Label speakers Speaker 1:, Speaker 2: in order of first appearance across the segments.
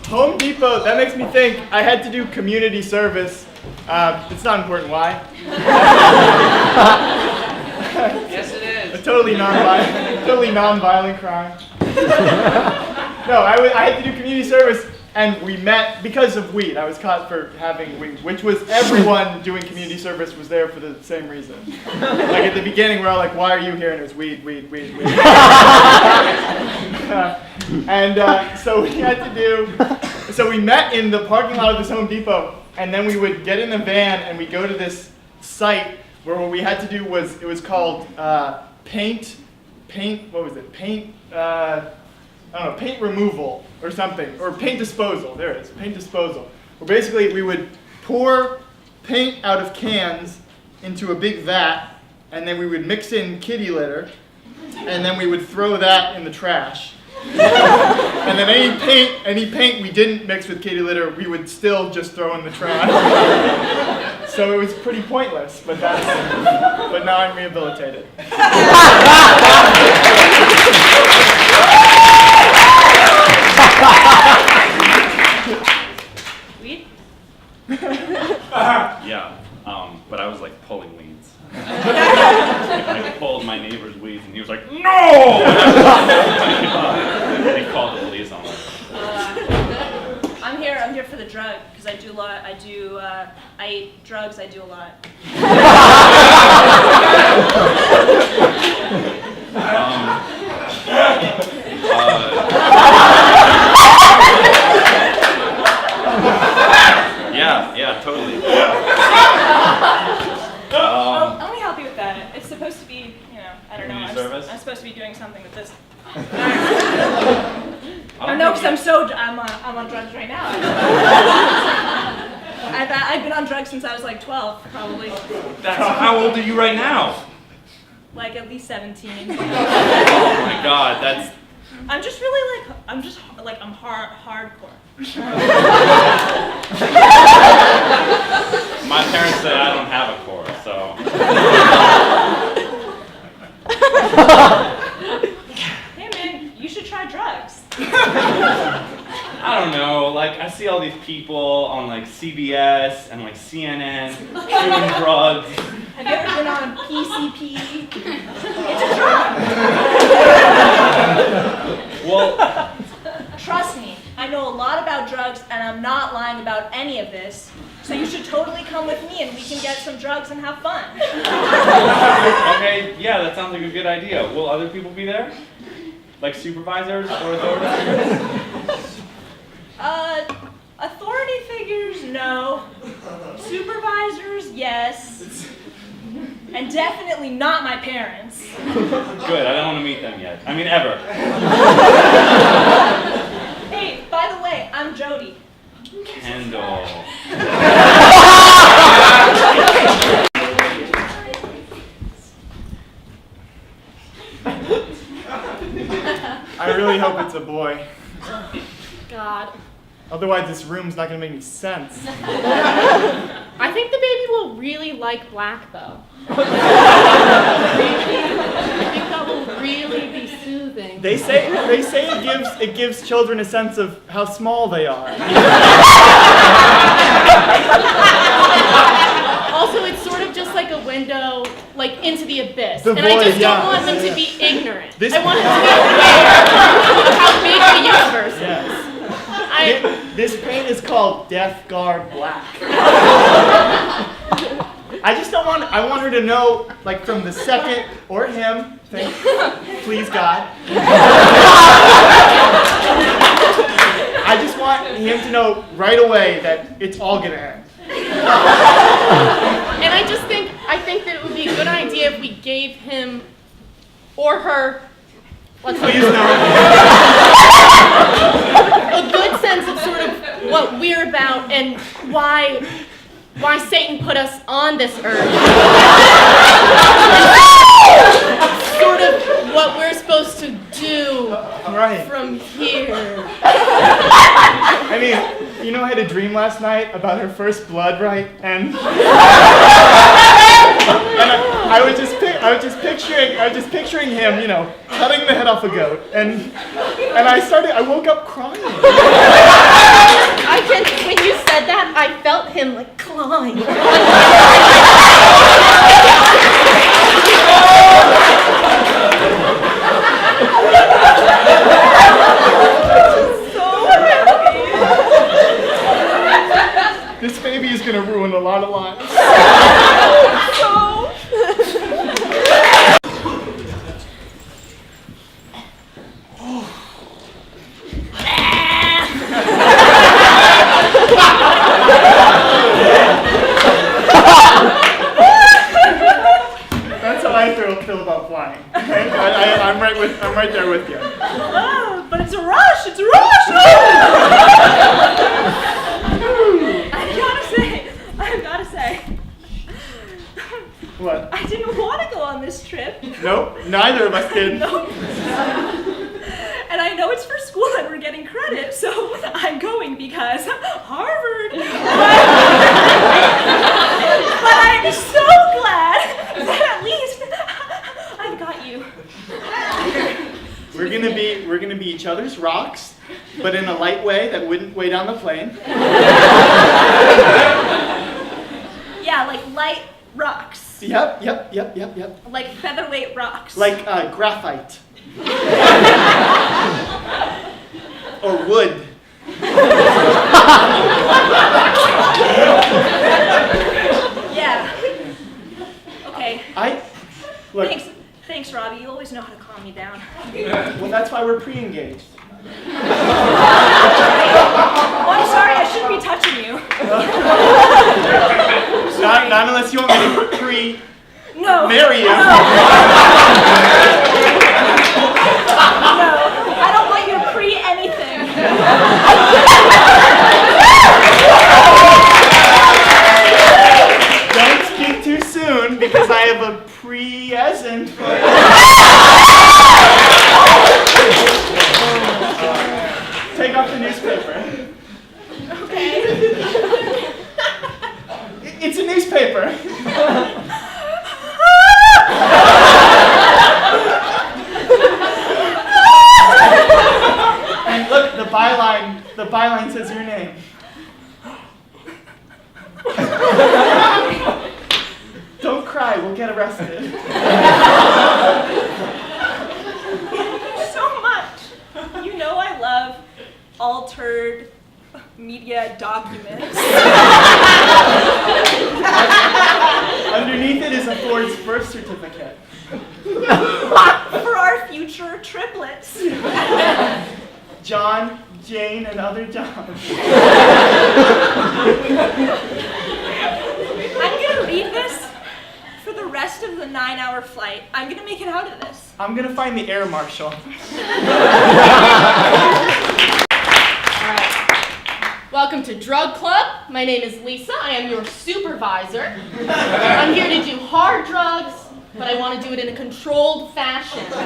Speaker 1: Home Depot, that makes me think I had to do community service. It's not important why.
Speaker 2: Yes, it is.
Speaker 1: A totally non-violent crime. No, I had to do community service, and we met because of weed. I was caught for having weed, which was everyone doing community service was there for the same reason. Like at the beginning, we're all like, "Why are you here?" And it was weed. So we met in the parking lot of this Home Depot, and then we would get in a van and we go to this site where what we had to do was, it was called paint removal or something, or paint disposal. There it is, paint disposal. Where basically we would pour paint out of cans into a big vat, and then we would mix in kitty litter, and then we would throw that in the trash. And then any paint we didn't mix with kitty litter, we would still just throw in the trash. So it was pretty pointless, but now I'm rehabilitated.
Speaker 3: Weed?
Speaker 4: Yeah, but I was like pulling weeds. I pulled my neighbor's weeds, and he was like, "No!" They called the police on me.
Speaker 3: I'm here for the drug, because I do a lot. I eat drugs, I do a lot.
Speaker 4: Yeah, totally.
Speaker 3: Let me help you with that. It's supposed to be, I don't know. I'm supposed to be doing something with this. No, because I'm on drugs right now. I've been on drugs since I was like 12, probably.
Speaker 4: How old are you right now?
Speaker 3: Like at least 17.
Speaker 4: Oh my God, that's.
Speaker 3: I'm just really I'm hardcore.
Speaker 4: My parents say I don't have a core, so.
Speaker 3: Hey man, you should try drugs.
Speaker 4: I don't know, like I see all these people on like CBS and like CNN doing drugs.
Speaker 3: Have you ever been on PCP? It's a drug.
Speaker 4: Well,
Speaker 3: trust me, I know a lot about drugs and I'm not lying about any of this. So you should totally come with me and we can get some drugs and have fun.
Speaker 4: Okay, yeah, that sounds like a good idea. Will other people be there? Like supervisors or authority figures?
Speaker 3: Authority figures, no. Supervisors, yes. And definitely not my parents.
Speaker 4: Good, I don't want to meet them yet. I mean, ever.
Speaker 3: Hey, by the way, I'm Jody.
Speaker 4: Kendall.
Speaker 1: I really hope it's a boy.
Speaker 5: God.
Speaker 1: Otherwise, this room's not going to make any sense.
Speaker 5: I think the baby will really like black, though. I think that will really be soothing.
Speaker 1: They say it gives children a sense of how small they are.
Speaker 5: Also, it's sort of just like a window, like into the abyss.
Speaker 1: The
Speaker 5: and I just
Speaker 1: void,
Speaker 5: don't want them to be ignorant.
Speaker 1: This-
Speaker 5: I want them to be aware of how big the universe is.
Speaker 1: Yes.
Speaker 5: I,
Speaker 1: This paint is called Death Guard Black. I want her to know, like from the second, or him, please God. I just want him to know right away that it's all gonna end.
Speaker 5: And I think that it would be a good idea if we gave him or her,
Speaker 1: Please no.
Speaker 5: a good sense of sort of what we're about and why Satan put us on this earth. Sort of what we're supposed to do from here.
Speaker 1: I mean, you know, I had a dream last night about her first blood, right? And I was just picturing him, you know, cutting the head off a goat, and I woke up crying.
Speaker 3: flying.
Speaker 1: This baby is gonna ruin a lot of lives. That's how I feel about flying. Okay? I'm right there with you.
Speaker 3: Oh, but it's a rush. It's a rush. I've gotta say.
Speaker 1: What?
Speaker 3: I didn't want to go on this trip.
Speaker 1: Nope, neither of us did.
Speaker 3: Nope. And I know it's for school and we're getting credit, so I'm going because Harvard. But I'm so glad that at least I've got you.
Speaker 1: We're gonna be each other's rocks, but in a light way that wouldn't weigh down the plane.
Speaker 3: Yeah, like light rocks.
Speaker 1: Yep.
Speaker 3: Like featherweight rocks.
Speaker 1: Like graphite. Or wood.
Speaker 3: Yeah. Okay.
Speaker 1: Look.
Speaker 3: Thanks, Robbie. You always know how to calm me down.
Speaker 1: Well, that's why we're pre-engaged.
Speaker 3: Oh, I'm sorry. I shouldn't be touching you.
Speaker 1: Not unless you want me to
Speaker 3: No.
Speaker 1: marry you.
Speaker 3: No, I don't want you to pre-anything.
Speaker 1: Don't speak too soon because I have a present for you. Take off the newspaper.
Speaker 3: Okay.
Speaker 1: It's a newspaper. And look, the byline says your name. Don't cry, we'll get arrested.
Speaker 3: So much. You know I love altered media documents.
Speaker 1: Underneath it is a Ford's birth certificate.
Speaker 3: For our future triplets.
Speaker 1: John, Jane, and other Johns.
Speaker 3: I'm gonna read this for the rest of the 9-hour flight. I'm gonna make it out of this.
Speaker 1: I'm gonna find the air marshal.
Speaker 5: Alright. Welcome to Drug Club. My name is Lisa. I am your supervisor. I'm here to do hard drugs, but I want to do it in a controlled fashion. So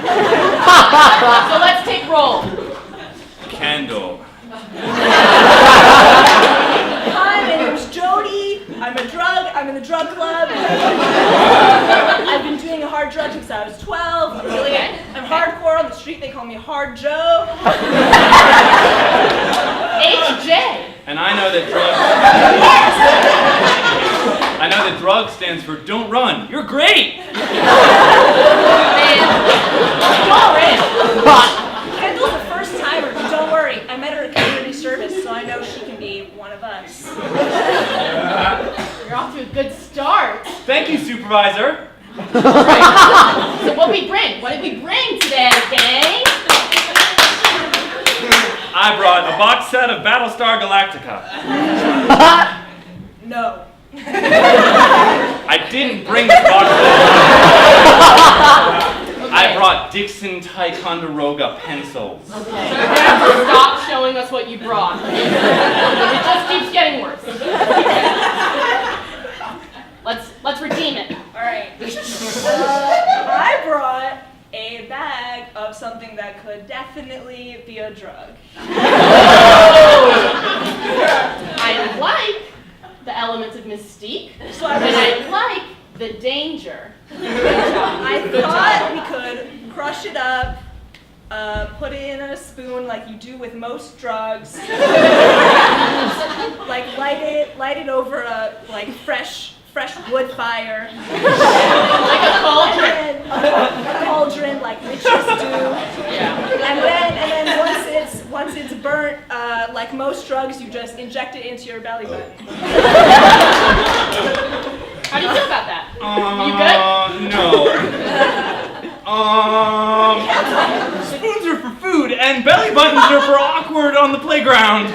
Speaker 5: let's take roll.
Speaker 4: Candle.
Speaker 3: Hi, my name's Jody. I'm in the drug club. I've been doing a hard drug since I was 12. I'm hardcore on the street. They call me Hard Joe.
Speaker 5: HJ.
Speaker 4: And I know that drug stands for don't run. You're great.
Speaker 3: Kendall's a first timer, but don't worry. I met her at community service, so I know she can be one of us.
Speaker 5: You're off to a good start.
Speaker 4: Thank you, supervisor.
Speaker 5: So what did we bring today, gang?
Speaker 4: I brought a box set of Battlestar Galactica.
Speaker 3: No.
Speaker 4: I didn't bring the box set. I brought Dixon Ticonderoga pencils.
Speaker 5: Okay. You have to stop showing us what you brought. It just keeps getting worse. Let's redeem it.
Speaker 3: All right. I brought a bag of something that could definitely be a drug.
Speaker 5: I like the elements of mystique,
Speaker 3: So
Speaker 5: and I like the danger.
Speaker 3: I thought we could crush it up, put it in a spoon like you do with most drugs, like light it over a like fresh wood fire.
Speaker 5: Like a cauldron.
Speaker 3: A cauldron, like witches do.
Speaker 5: Yeah.
Speaker 3: And then once it's burnt, like most drugs, you just inject it into your belly button.
Speaker 5: How do you feel about that? You good?
Speaker 4: No. Spoons are for food, and belly buttons are for awkward on the playground.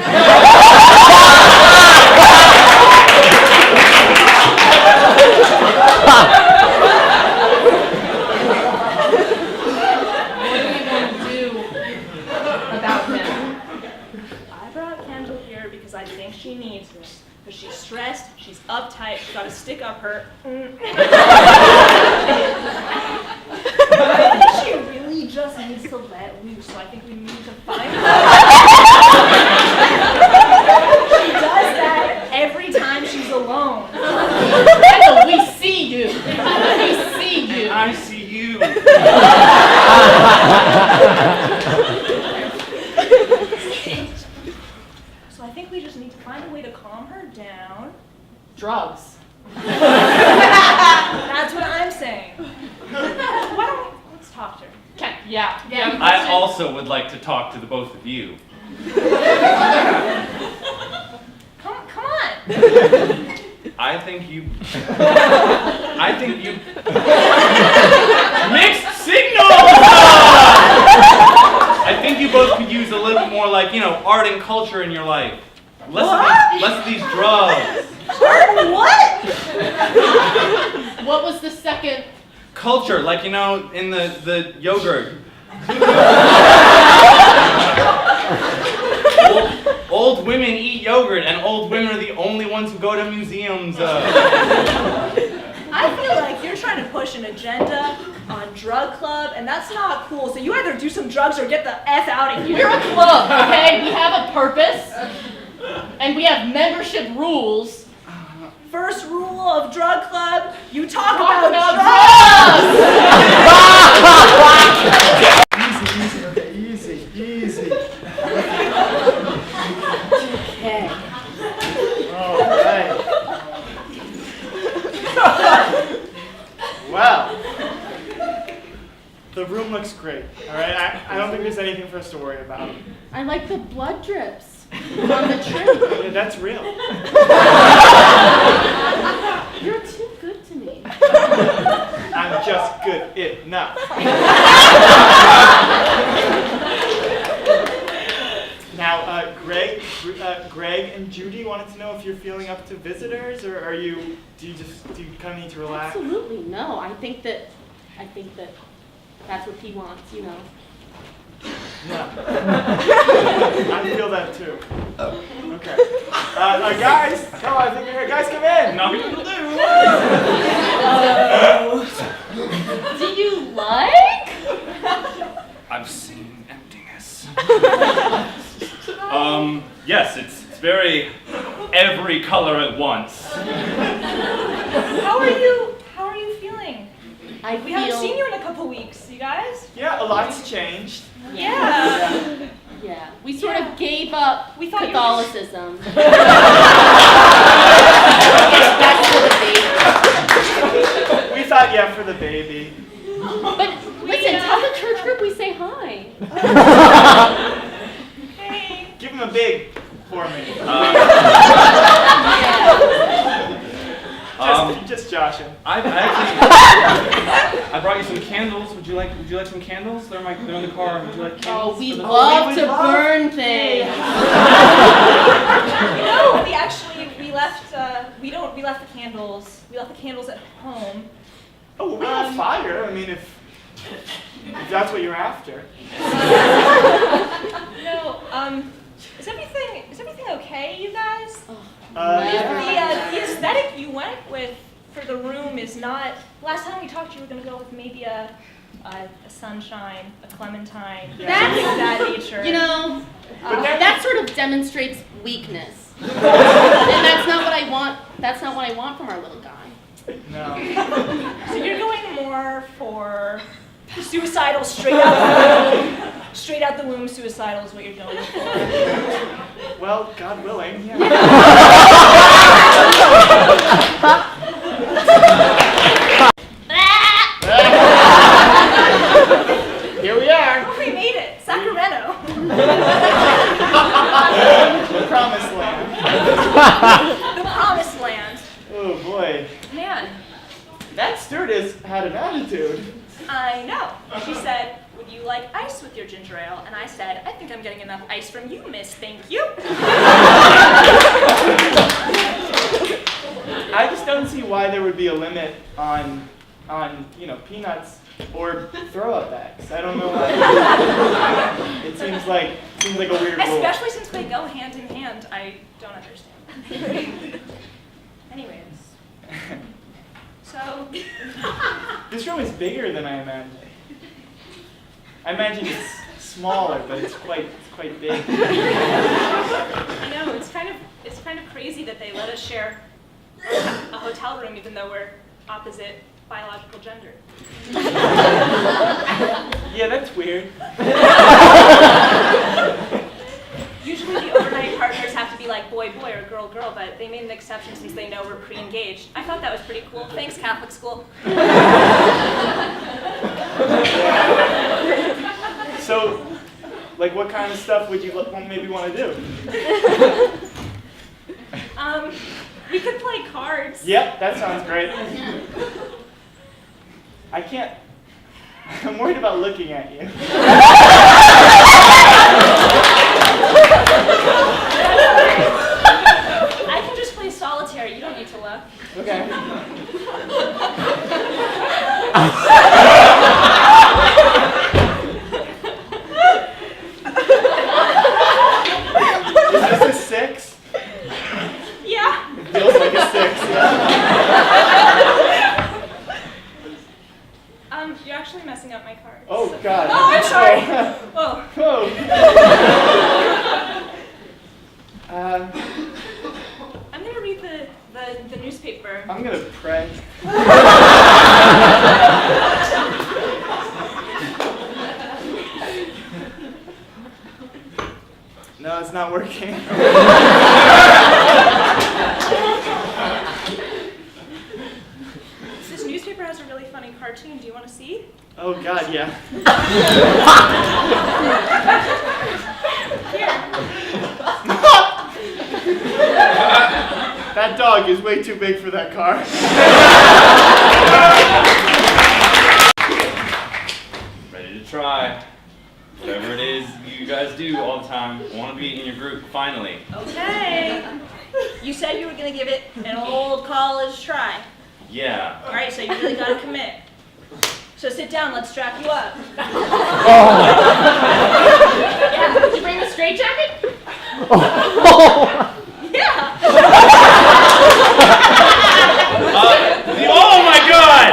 Speaker 5: What do we want to do about him?
Speaker 3: I brought Kendall here because I think she needs it. Because she's stressed, she's uptight, she's got a stick up her. I think she really just needs to let loose, so I think we need to find her. She does that every time she's alone.
Speaker 5: Kendall, we see you. We see you.
Speaker 4: I see you.
Speaker 3: So I think we just need to find a way to calm her down.
Speaker 5: Drugs.
Speaker 3: That's what I'm saying. Let's talk to her.
Speaker 5: Okay. Yeah.
Speaker 4: I also would like to talk to the both of you.
Speaker 3: Come on.
Speaker 4: I think you mixed signals! I think you both could use a little bit more like, art and culture in your life. Less of these drugs.
Speaker 3: What?
Speaker 5: What was the second?
Speaker 4: Culture, like, in the yogurt. Old women eat yogurt, and old women are the only ones who go to museums.
Speaker 3: I feel like you're trying to push an agenda on drug club, and that's not cool. So you either do some drugs or get the F out of here.
Speaker 5: We're a club, okay? We have a purpose, and we have membership rules.
Speaker 3: First rule of drug club, you talk
Speaker 5: Talk
Speaker 3: about drugs!
Speaker 1: Easy, okay, easy.
Speaker 3: Okay.
Speaker 1: All right. Well, the room looks great. All right, I don't think there's anything for us to worry about.
Speaker 5: I like the blood drips on the tree.
Speaker 1: Yeah, that's real.
Speaker 5: You're too good to me.
Speaker 1: I'm just good enough. Now, Greg and Judy wanted to know if you're feeling up to visitors, or do you kind of need to relax?
Speaker 5: Absolutely no. I think that that's what he wants.
Speaker 1: Yeah. I feel that too. Okay. Guys, no, I think you're here. Guys, come in.
Speaker 5: Do you like?
Speaker 4: I've seen emptiness. Yes, it's very every color at once.
Speaker 3: How are you feeling? We haven't seen you in a couple weeks, you guys.
Speaker 1: Yeah, a lot's changed.
Speaker 3: Yeah.
Speaker 5: Yeah. We sort of gave up
Speaker 3: We thought you were-
Speaker 5: Catholicism.
Speaker 1: We thought, yeah, for the baby.
Speaker 5: But listen, tell the church group we say hi.
Speaker 3: Hey.
Speaker 1: Give him a big for me. Just joshing.
Speaker 4: I brought you some candles. Would you like some candles? They're in the car. Would you like candles?
Speaker 5: Oh, we
Speaker 4: for the-
Speaker 5: love
Speaker 1: we
Speaker 5: to
Speaker 1: love-
Speaker 5: burn things.
Speaker 3: No, we left the candles. We left the candles at home.
Speaker 1: Oh, well, we have fire. I mean, if that's what you're after.
Speaker 3: No, is everything okay, you guys? The aesthetic you went with for the room is not. Last time we talked, you were going to go with maybe a sunshine, a clementine,
Speaker 1: Yeah.
Speaker 3: something of that nature.
Speaker 5: That sort of demonstrates weakness. And that's not what I want. That's not what I want from our little guy.
Speaker 1: No.
Speaker 3: So you're going more for suicidal, straight out the womb. Suicidal is what you're going for.
Speaker 1: Well, God willing. Yeah. Here we are.
Speaker 3: We made it, Sacramento.
Speaker 1: The promised land.
Speaker 3: The promised land.
Speaker 1: Oh boy.
Speaker 3: Man,
Speaker 1: That stewardess had an attitude.
Speaker 3: I know. She said, would you like ice with your ginger ale? And I said, I think I'm getting enough ice from you, miss. Thank you.
Speaker 1: I just don't see why there would be a limit on peanuts or throw-up bags. I don't know why. It seems like a weird rule.
Speaker 3: Especially since they go hand in hand. I don't understand. Anyways. So,
Speaker 1: This room is bigger than I imagined. I imagined it's smaller, but it's quite big.
Speaker 3: I know, it's kind of crazy that they let us share a hotel room even though we're opposite biological gender.
Speaker 1: Yeah, that's weird.
Speaker 3: Usually the overnight partners have to be like boy, boy, or girl, girl, but they made an exception since they know we're pre-engaged. I thought that was pretty cool. Thanks, Catholic school.
Speaker 1: So, like, what kind of stuff would you maybe want to do?
Speaker 3: We could play cards.
Speaker 1: Yep, that sounds great. I can't. I'm worried about looking at you.
Speaker 3: I can just play solitaire. You don't need to look.
Speaker 1: Okay. Is this a 6?
Speaker 3: Yeah.
Speaker 1: It feels like a 6. Yeah.
Speaker 3: You're actually messing up my cards.
Speaker 1: Oh God.
Speaker 3: Oh, I'm sorry. Oh.
Speaker 1: Oh.
Speaker 3: I'm gonna read the newspaper.
Speaker 1: I'm gonna pray. No, it's not working.
Speaker 3: This newspaper has a really funny cartoon. Do you want to see?
Speaker 1: Oh God, yeah. That dog is way too big for that car.
Speaker 4: Ready to try. Whatever it is you guys do all the time, I want to be in your group finally.
Speaker 3: Okay. You said you were gonna give it an old college try.
Speaker 4: Yeah.
Speaker 3: All right, so you really gotta commit. So sit down. Let's strap you up.
Speaker 5: Yeah, did you bring the straitjacket?
Speaker 3: Yeah.
Speaker 4: Oh my God!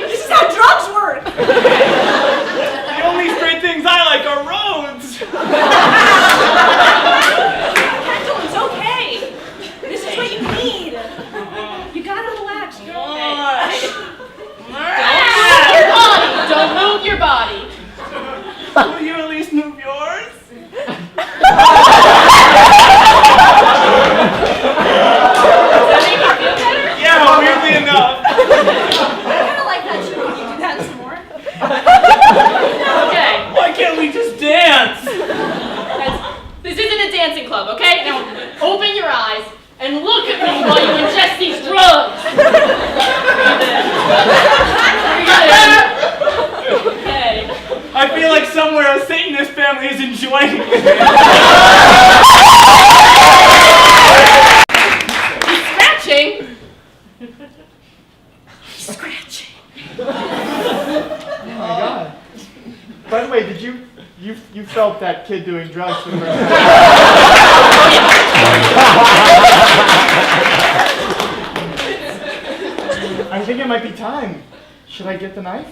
Speaker 3: This is how drugs work.
Speaker 4: The only straight things I like are roads.
Speaker 3: Pendulum, it's okay. This is what you need. You gotta relax, girl.
Speaker 5: Don't move your body.
Speaker 1: Will you at least move yours?
Speaker 5: Does that make you feel better?
Speaker 4: Yeah, weirdly enough.
Speaker 3: I kind of like that too. Can you do that some more?
Speaker 5: Okay.
Speaker 4: Why can't we just dance?
Speaker 5: This isn't a dancing club, okay? Now open your eyes and look at me while you ingest these drugs. Okay.
Speaker 4: I feel like somewhere a Satanist family is enjoying it.
Speaker 5: Scratching.
Speaker 3: Scratching.
Speaker 1: Oh my God. By the way, did you felt that kid doing drugs for the first time? I think it might be time. Should I get the knife?